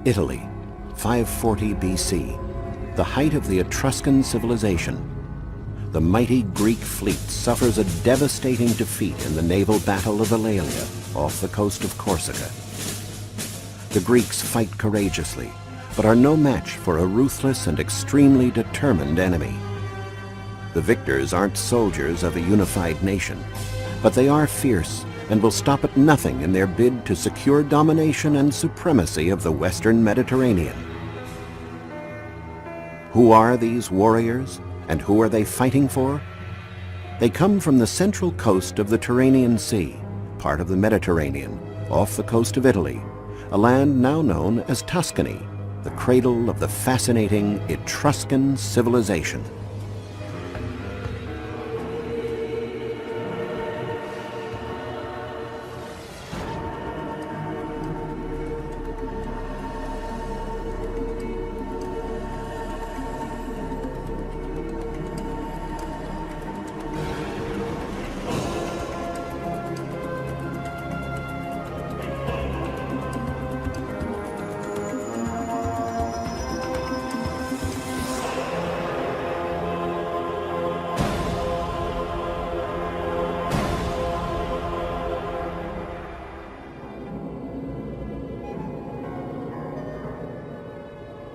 Italy, 540 BC, the height of the Etruscan civilization. The mighty Greek fleet suffers a devastating defeat in the naval battle of Eulalia off the coast of Corsica. The Greeks fight courageously, but are no match for a ruthless and extremely determined enemy. The victors aren't soldiers of a unified nation, but they are fierce and will stop at nothing in their bid to secure domination and supremacy of the Western Mediterranean. Who are these warriors, and who are they fighting for? They come from the central coast of the Tyrrhenian Sea, part of the Mediterranean, off the coast of Italy, a land now known as Tuscany, the cradle of the fascinating Etruscan civilization.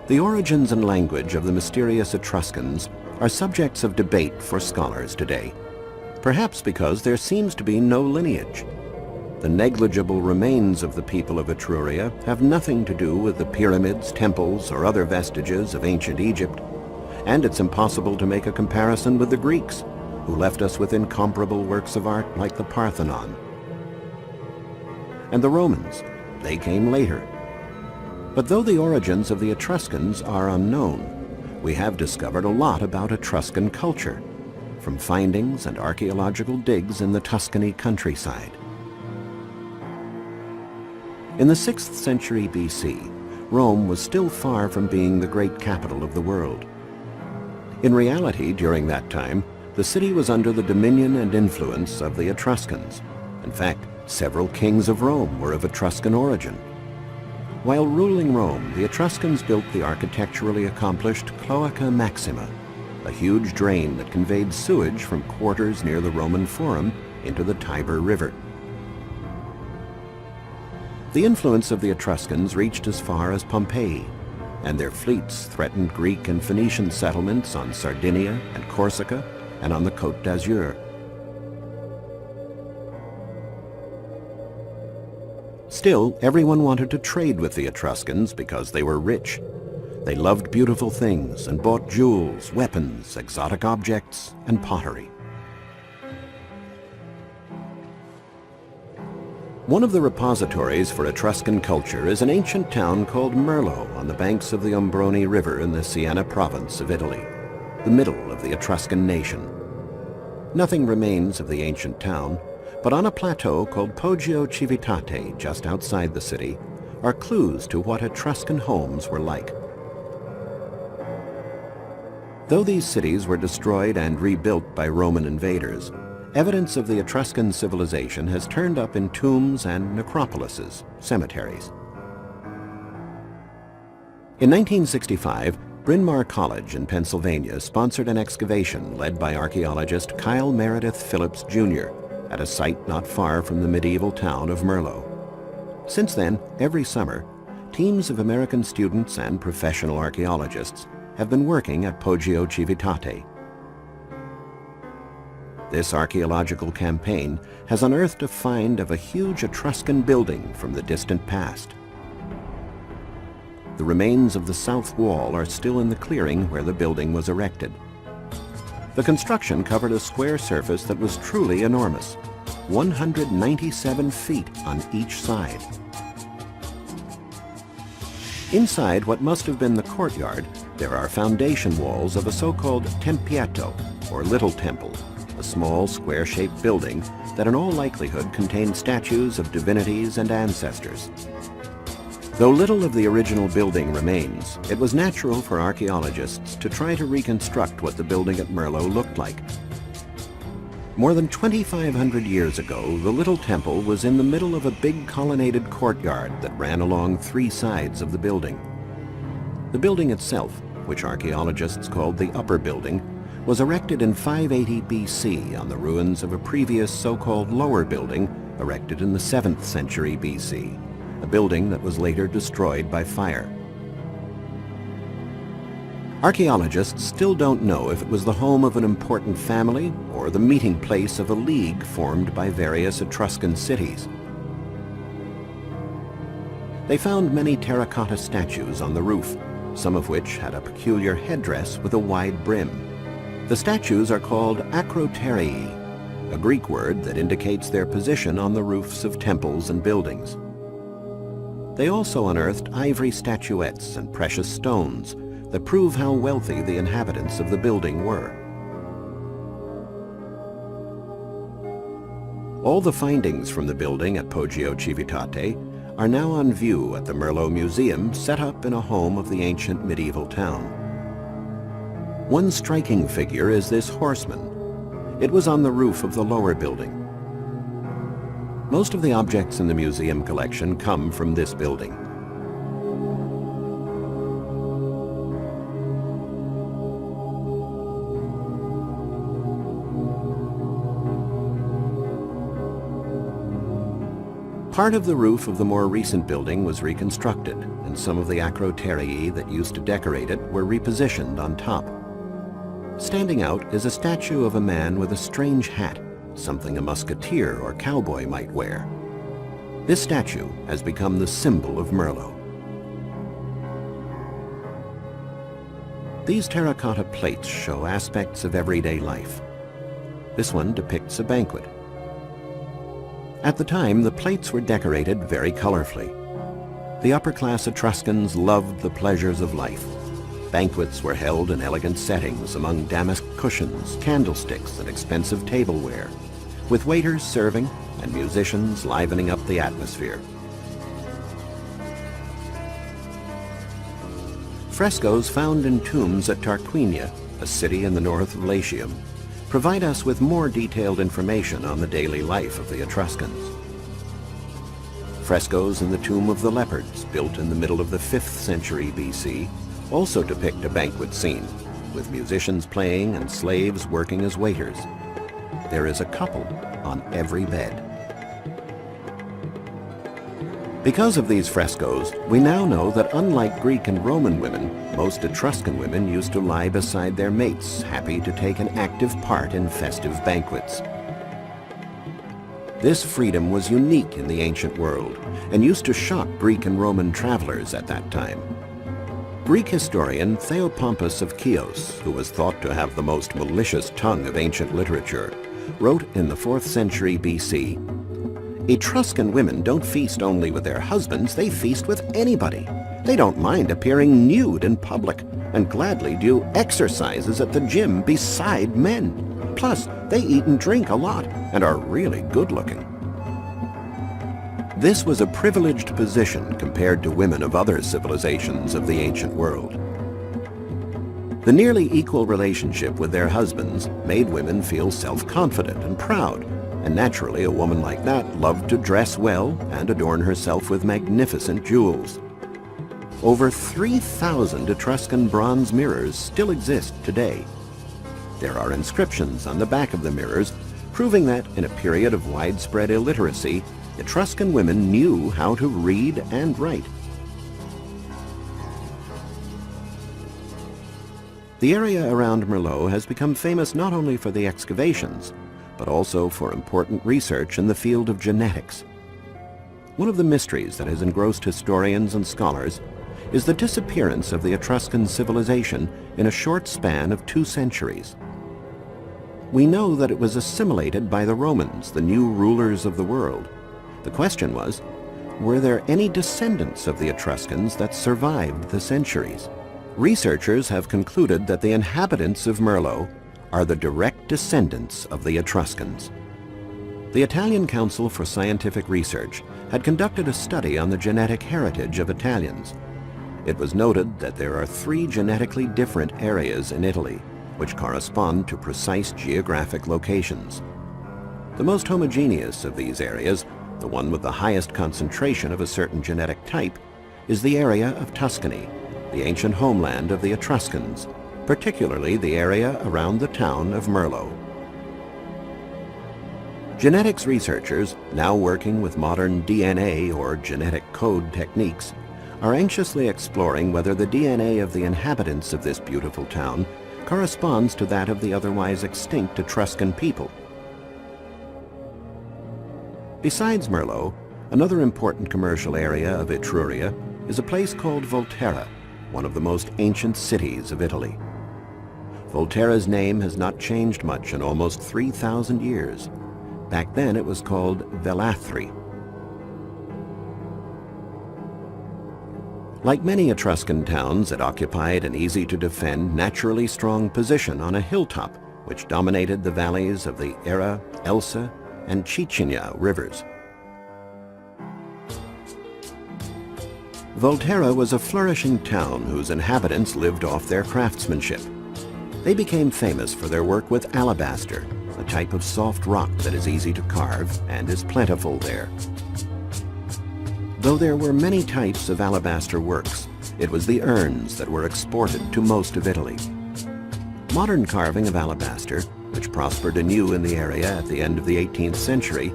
The origins and language of the mysterious Etruscans are subjects of debate for scholars today, perhaps because there seems to be no lineage. The negligible remains of the people of Etruria have nothing to do with the pyramids, temples, or other vestiges of ancient Egypt, and it's impossible to make a comparison with the Greeks, who left us with incomparable works of art like the Parthenon. And the Romans, they came later. But though the origins of the Etruscans are unknown, we have discovered a lot about Etruscan culture, from findings and archaeological digs in the Tuscany countryside. In the 6th century BC, Rome was still far from being the great capital of the world. In reality, during that time, the city was under the dominion and influence of the Etruscans. In fact, several kings of Rome were of Etruscan origin. While ruling Rome, the Etruscans built the architecturally accomplished Cloaca Maxima, a huge drain that conveyed sewage from quarters near the Roman Forum into the Tiber River. The influence of the Etruscans reached as far as Pompeii, and their fleets threatened Greek and Phoenician settlements on Sardinia and Corsica and on the Côte d'Azur. Still, everyone wanted to trade with the Etruscans because they were rich. They loved beautiful things and bought jewels, weapons, exotic objects, and pottery. One of the repositories for Etruscan culture is an ancient town called Merlo on the banks of the Ombrone River in the Siena province of Italy, the middle of the Etruscan nation. Nothing remains of the ancient town, but on a plateau called Poggio Civitate, just outside the city, are clues to what Etruscan homes were like. Though these cities were destroyed and rebuilt by Roman invaders, evidence of the Etruscan civilization has turned up in tombs and necropolises, cemeteries. In 1965, Bryn Mawr College in Pennsylvania sponsored an excavation led by archaeologist Kyle Meredith Phillips, Jr., at a site not far from the medieval town of Merlo. Since then, every summer, teams of American students and professional archaeologists have been working at Poggio Civitate. This archaeological campaign has unearthed a find of a huge Etruscan building from the distant past. The remains of the south wall are still in the clearing where the building was erected. The construction covered a square surface that was truly enormous, 197 feet on each side. Inside what must have been the courtyard, there are foundation walls of a so-called tempietto, or little temple, a small square-shaped building that in all likelihood contained statues of divinities and ancestors. Though little of the original building remains, it was natural for archaeologists to try to reconstruct what the building at Merlo looked like. More than 2,500 years ago, the little temple was in the middle of a big colonnaded courtyard that ran along three sides of the building. The building itself, which archaeologists called the Upper Building, was erected in 580 BC on the ruins of a previous so-called Lower Building erected in the 7th century BC, a building that was later destroyed by fire. Archaeologists still don't know if it was the home of an important family or the meeting place of a league formed by various Etruscan cities. They found many terracotta statues on the roof, some of which had a peculiar headdress with a wide brim. The statues are called acroterii, a Greek word that indicates their position on the roofs of temples and buildings. They also unearthed ivory statuettes and precious stones that prove how wealthy the inhabitants of the building were. All the findings from the building at Poggio Civitate are now on view at the Merlot Museum, set up in a home of the ancient medieval town. One striking figure is this horseman. It was on the roof of the lower building. Most of the objects in the museum collection come from this building. Part of the roof of the more recent building was reconstructed, and some of the acroterii that used to decorate it were repositioned on top. Standing out is a statue of a man with a strange hat, something a musketeer or cowboy might wear. This statue has become the symbol of Merlot. These terracotta plates show aspects of everyday life. This one depicts a banquet. At the time, the plates were decorated very colorfully. The upper-class Etruscans loved the pleasures of life. Banquets were held in elegant settings among damask cushions, candlesticks, and expensive tableware, with waiters serving and musicians livening up the atmosphere. Frescoes found in tombs at Tarquinia, a city in the north of Latium, provide us with more detailed information on the daily life of the Etruscans. Frescoes in the Tomb of the Leopards, built in the middle of the 5th century BC, also depict a banquet scene, with musicians playing and slaves working as waiters. There is a couple on every bed. Because of these frescoes, we now know that unlike Greek and Roman women, most Etruscan women used to lie beside their mates, happy to take an active part in festive banquets. This freedom was unique in the ancient world and used to shock Greek and Roman travelers at that time. Greek historian Theopompus of Chios, who was thought to have the most malicious tongue of ancient literature, wrote in the 4th century BC, "Etruscan women don't feast only with their husbands, they feast with anybody. They don't mind appearing nude in public and gladly do exercises at the gym beside men. Plus, they eat and drink a lot and are really good looking." This was a privileged position compared to women of other civilizations of the ancient world. The nearly equal relationship with their husbands made women feel self-confident and proud, and naturally a woman like that loved to dress well and adorn herself with magnificent jewels. Over 3,000 Etruscan bronze mirrors still exist today. There are inscriptions on the back of the mirrors proving that in a period of widespread illiteracy, Etruscan women knew how to read and write. The area around Merlot has become famous not only for the excavations, but also for important research in the field of genetics. One of the mysteries that has engrossed historians and scholars is the disappearance of the Etruscan civilization in a short span of 2 centuries. We know that it was assimilated by the Romans, the new rulers of the world. The question was, were there any descendants of the Etruscans that survived the centuries? Researchers have concluded that the inhabitants of Merlot are the direct descendants of the Etruscans. The Italian Council for Scientific Research had conducted a study on the genetic heritage of Italians. It was noted that there are 3 genetically different areas in Italy, which correspond to precise geographic locations. The most homogeneous of these areas, the one with the highest concentration of a certain genetic type, is the area of Tuscany, the ancient homeland of the Etruscans, particularly the area around the town of Merlo. Genetics researchers, now working with modern DNA or genetic code techniques, are anxiously exploring whether the DNA of the inhabitants of this beautiful town corresponds to that of the otherwise extinct Etruscan people. Besides Merlo, another important commercial area of Etruria is a place called Volterra, one of the most ancient cities of Italy. Volterra's name has not changed much in almost 3,000 years. Back then it was called Velathri. Like many Etruscan towns, it occupied an easy-to-defend, naturally strong position on a hilltop which dominated the valleys of the Era, Elsa, and Cicigna rivers. Volterra was a flourishing town whose inhabitants lived off their craftsmanship. They became famous for their work with alabaster, a type of soft rock that is easy to carve and is plentiful there. Though there were many types of alabaster works, it was the urns that were exported to most of Italy. Modern carving of alabaster, which prospered anew in the area at the end of the 18th century,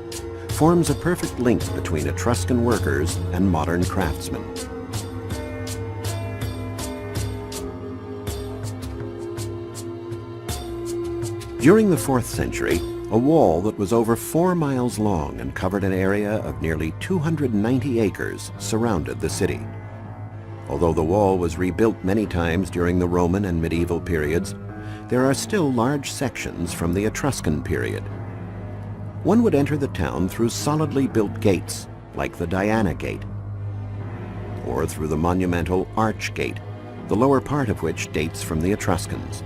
forms a perfect link between Etruscan workers and modern craftsmen. During the 4th century, a wall that was over 4 miles long and covered an area of nearly 290 acres surrounded the city. Although the wall was rebuilt many times during the Roman and medieval periods, there are still large sections from the Etruscan period. One would enter the town through solidly built gates, like the Diana Gate, or through the monumental Arch Gate, the lower part of which dates from the Etruscans.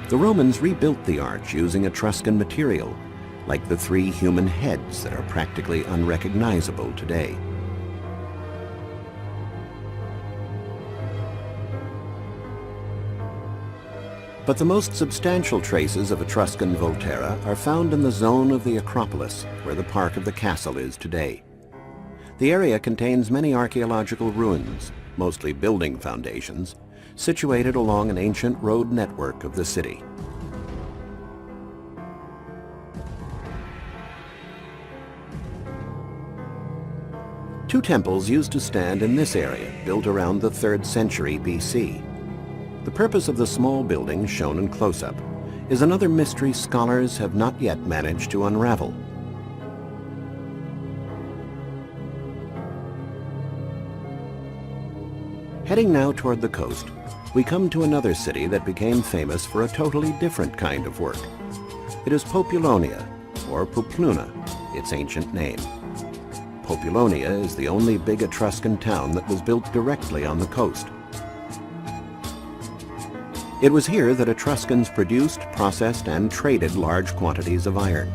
The Romans rebuilt the arch using Etruscan material, like the 3 human heads that are practically unrecognizable today. But the most substantial traces of Etruscan Volterra are found in the zone of the Acropolis, where the park of the castle is today. The area contains many archaeological ruins, mostly building foundations, situated along an ancient road network of the city. Two temples used to stand in this area, built around the 3rd century BC. The purpose of the small buildings shown in close-up is another mystery scholars have not yet managed to unravel. Heading now toward the coast, we come to another city that became famous for a totally different kind of work. It is Populonia, or Pupluna, its ancient name. Populonia is the only big Etruscan town that was built directly on the coast. It was here that Etruscans produced, processed, and traded large quantities of iron.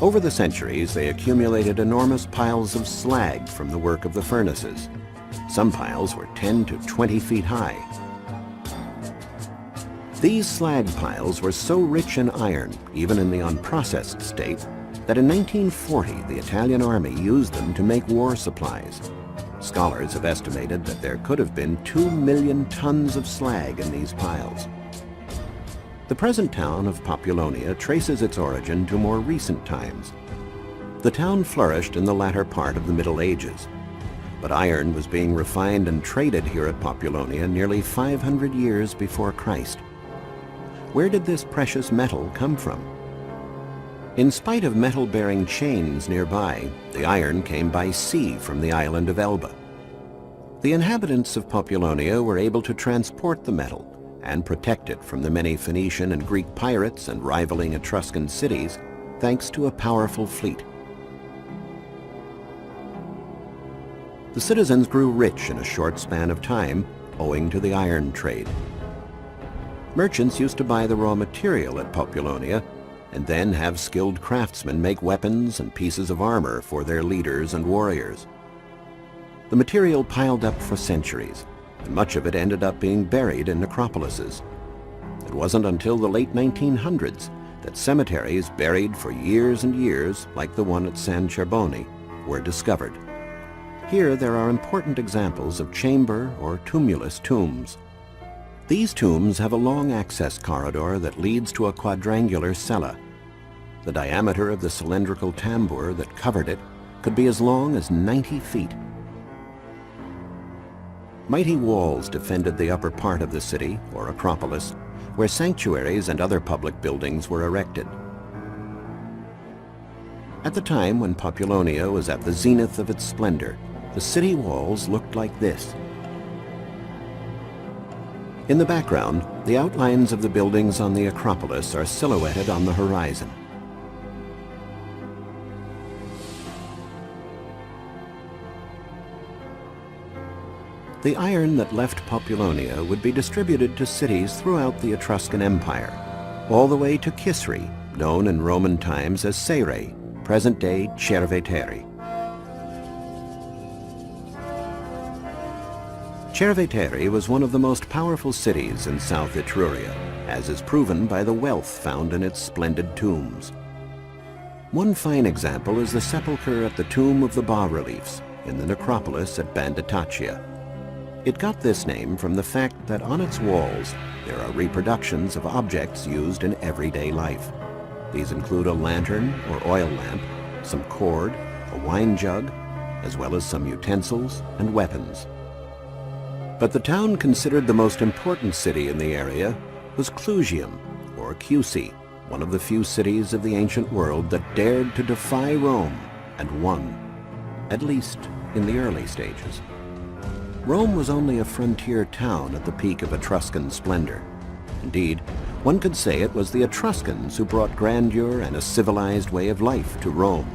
Over the centuries, they accumulated enormous piles of slag from the work of the furnaces. Some piles were 10 to 20 feet high. These slag piles were so rich in iron, even in the unprocessed state, that in 1940 the Italian army used them to make war supplies. Scholars have estimated that there could have been 2 million tons of slag in these piles. The present town of Populonia traces its origin to more recent times. The town flourished in the latter part of the Middle Ages, but iron was being refined and traded here at Populonia nearly 500 years before Christ. Where did this precious metal come from? In spite of metal-bearing chains nearby, the iron came by sea from the island of Elba. The inhabitants of Populonia were able to transport the metal and protect it from the many Phoenician and Greek pirates and rivaling Etruscan cities, thanks to a powerful fleet. The citizens grew rich in a short span of time, owing to the iron trade. Merchants used to buy the raw material at Populonia and then have skilled craftsmen make weapons and pieces of armor for their leaders and warriors. The material piled up for centuries, and much of it ended up being buried in necropolises. It wasn't until the late 1900s that cemeteries buried for years and years, like the one at San Cerboni, were discovered. Here there are important examples of chamber or tumulus tombs. These tombs have a long access corridor that leads to a quadrangular cella. The diameter of the cylindrical tambour that covered it could be as long as 90 feet. Mighty walls defended the upper part of the city, or Acropolis, where sanctuaries and other public buildings were erected. At the time when Populonia was at the zenith of its splendor, the city walls looked like this. In the background, the outlines of the buildings on the Acropolis are silhouetted on the horizon. The iron that left Populonia would be distributed to cities throughout the Etruscan Empire, all the way to Kisri, known in Roman times as Caere, present-day Cerveteri. Cerveteri was one of the most powerful cities in South Etruria, as is proven by the wealth found in its splendid tombs. One fine example is the sepulchre at the Tomb of the Bas-Reliefs in the necropolis at Banditaccia. It got this name from the fact that on its walls there are reproductions of objects used in everyday life. These include a lantern or oil lamp, some cord, a wine jug, as well as some utensils and weapons. But the town considered the most important city in the area was Clusium, or Cusi, one of the few cities of the ancient world that dared to defy Rome and won, at least in the early stages. Rome was only a frontier town at the peak of Etruscan splendor. Indeed, one could say it was the Etruscans who brought grandeur and a civilized way of life to Rome,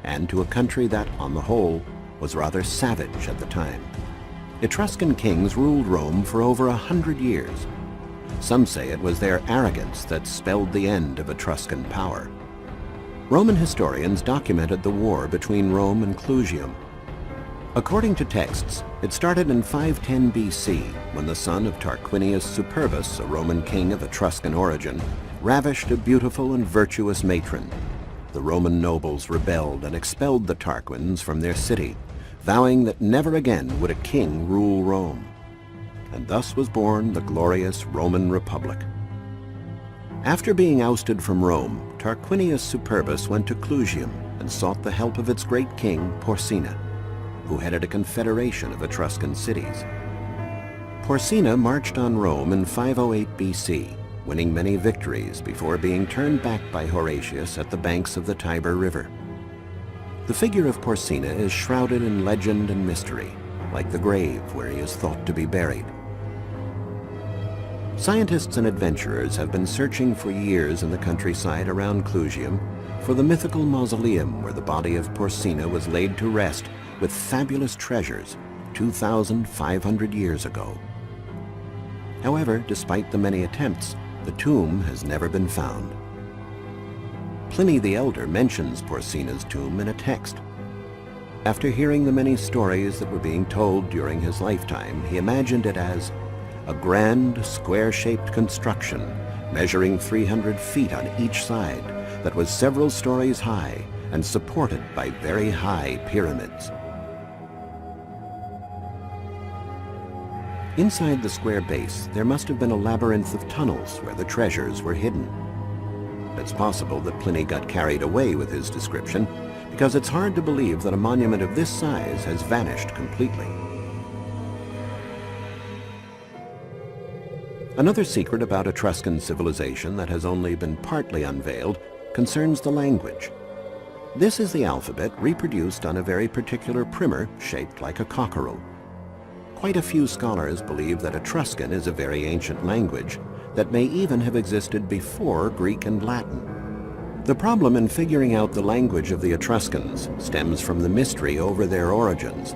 and to a country that, on the whole, was rather savage at the time. Etruscan kings ruled Rome for over 100 years. Some say it was their arrogance that spelled the end of Etruscan power. Roman historians documented the war between Rome and Clusium. According to texts, it started in 510 BC when the son of Tarquinius Superbus, a Roman king of Etruscan origin, ravished a beautiful and virtuous matron. The Roman nobles rebelled and expelled the Tarquins from their city, vowing that never again would a king rule Rome. And thus was born the glorious Roman Republic. After being ousted from Rome, Tarquinius Superbus went to Clusium and sought the help of its great king, Porsena, who headed a confederation of Etruscan cities. Porsena marched on Rome in 508 BC, winning many victories before being turned back by Horatius at the banks of the Tiber River. The figure of Porsena is shrouded in legend and mystery, like the grave where he is thought to be buried. Scientists and adventurers have been searching for years in the countryside around Clusium for the mythical mausoleum where the body of Porsena was laid to rest with fabulous treasures 2,500 years ago. However, despite the many attempts, the tomb has never been found. Pliny the Elder mentions Porsena's tomb in a text. After hearing the many stories that were being told during his lifetime, he imagined it as a grand, square-shaped construction measuring 300 feet on each side that was several stories high and supported by very high pyramids. Inside the square base, there must have been a labyrinth of tunnels where the treasures were hidden. It's possible that Pliny got carried away with his description, because it's hard to believe that a monument of this size has vanished completely. Another secret about Etruscan civilization that has only been partly unveiled concerns the language. This is the alphabet reproduced on a very particular primer shaped like a cockerel. Quite a few scholars believe that Etruscan is a very ancient language that may even have existed before Greek and Latin. The problem in figuring out the language of the Etruscans stems from the mystery over their origins.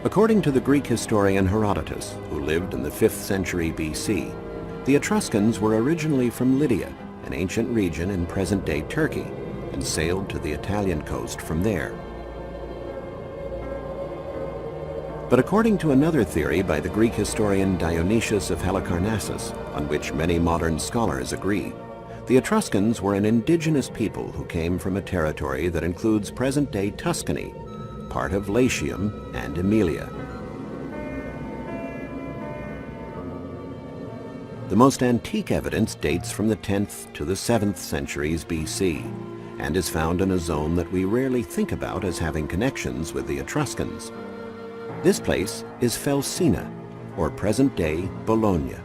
According to the Greek historian Herodotus, who lived in the 5th century BC, the Etruscans were originally from Lydia, an ancient region in present-day Turkey, and sailed to the Italian coast from there. But according to another theory by the Greek historian Dionysius of Halicarnassus, on which many modern scholars agree, The Etruscans were an indigenous people who came from a territory that includes present-day Tuscany, part of Latium and Emilia. The most antique evidence dates from the 10th to the 7th centuries BC and is found in a zone that we rarely think about as having connections with the Etruscans. This place is Felsina, or present-day Bologna.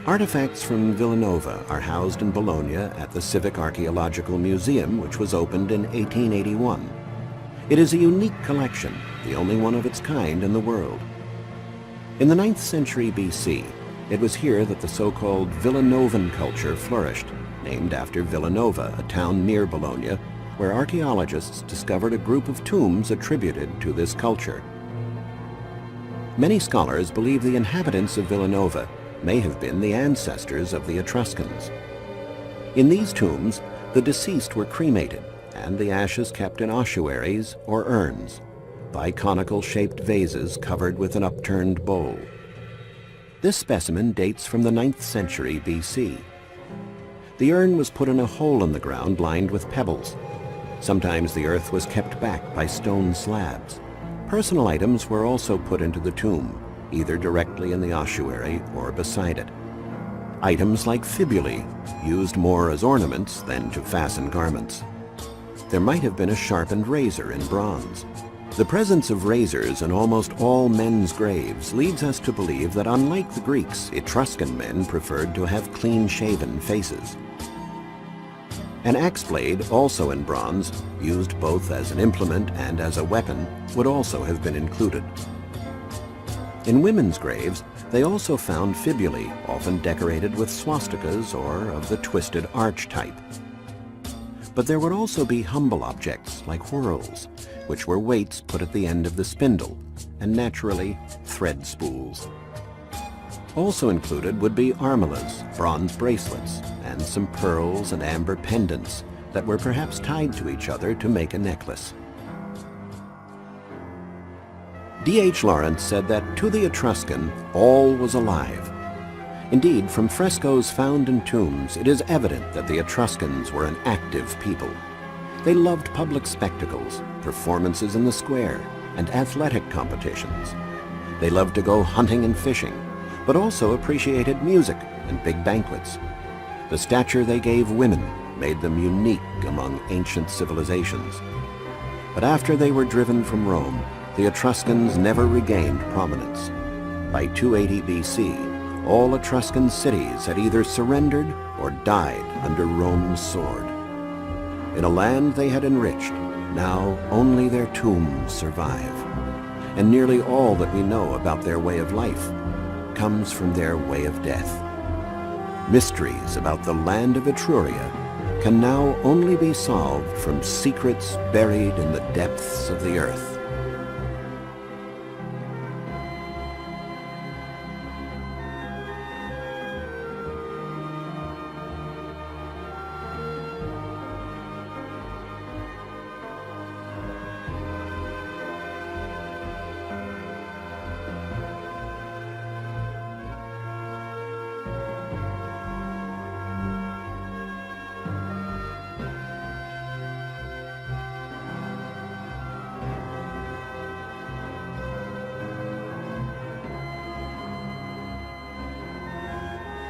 Artifacts from Villanova are housed in Bologna at the Civic Archaeological Museum, which was opened in 1881. It is a unique collection, the only one of its kind in the world. In the 9th century BC, it was here that the so-called Villanovan culture flourished, named after Villanova, a town near Bologna, where archaeologists discovered a group of tombs attributed to this culture. Many scholars believe the inhabitants of Villanova may have been the ancestors of the Etruscans. In these tombs, the deceased were cremated and the ashes kept in ossuaries or urns, biconical-shaped vases covered with an upturned bowl. This specimen dates from the 9th century BC. The urn was put in a hole in the ground lined with pebbles. Sometimes the earth was kept back by stone slabs. Personal items were also put into the tomb, either directly in the ossuary or beside it. Items like fibulae, used more as ornaments than to fasten garments. There might have been a sharpened razor in bronze. The presence of razors in almost all men's graves leads us to believe that unlike the Greeks, Etruscan men preferred to have clean-shaven faces. An axe blade, also in bronze, used both as an implement and as a weapon, would also have been included. In women's graves, they also found fibulae, often decorated with swastikas or of the twisted arch type. But there would also be humble objects like whorls, which were weights put at the end of the spindle, and naturally, thread spools. Also included would be armilas, bronze bracelets, and some pearls and amber pendants that were perhaps tied to each other to make a necklace. D.H. Lawrence said that to the Etruscan, all was alive. Indeed, from frescoes found in tombs, it is evident that the Etruscans were an active people. They loved public spectacles, performances in the square, and athletic competitions. They loved to go hunting and fishing, but also appreciated music and big banquets. The stature they gave women made them unique among ancient civilizations. But after they were driven from Rome, the Etruscans never regained prominence. By 280 BC, all Etruscan cities had either surrendered or died under Rome's sword. In a land they had enriched, now only their tombs survive. And nearly all that we know about their way of life comes from their way of death. Mysteries about the land of Etruria can now only be solved from secrets buried in the depths of the earth.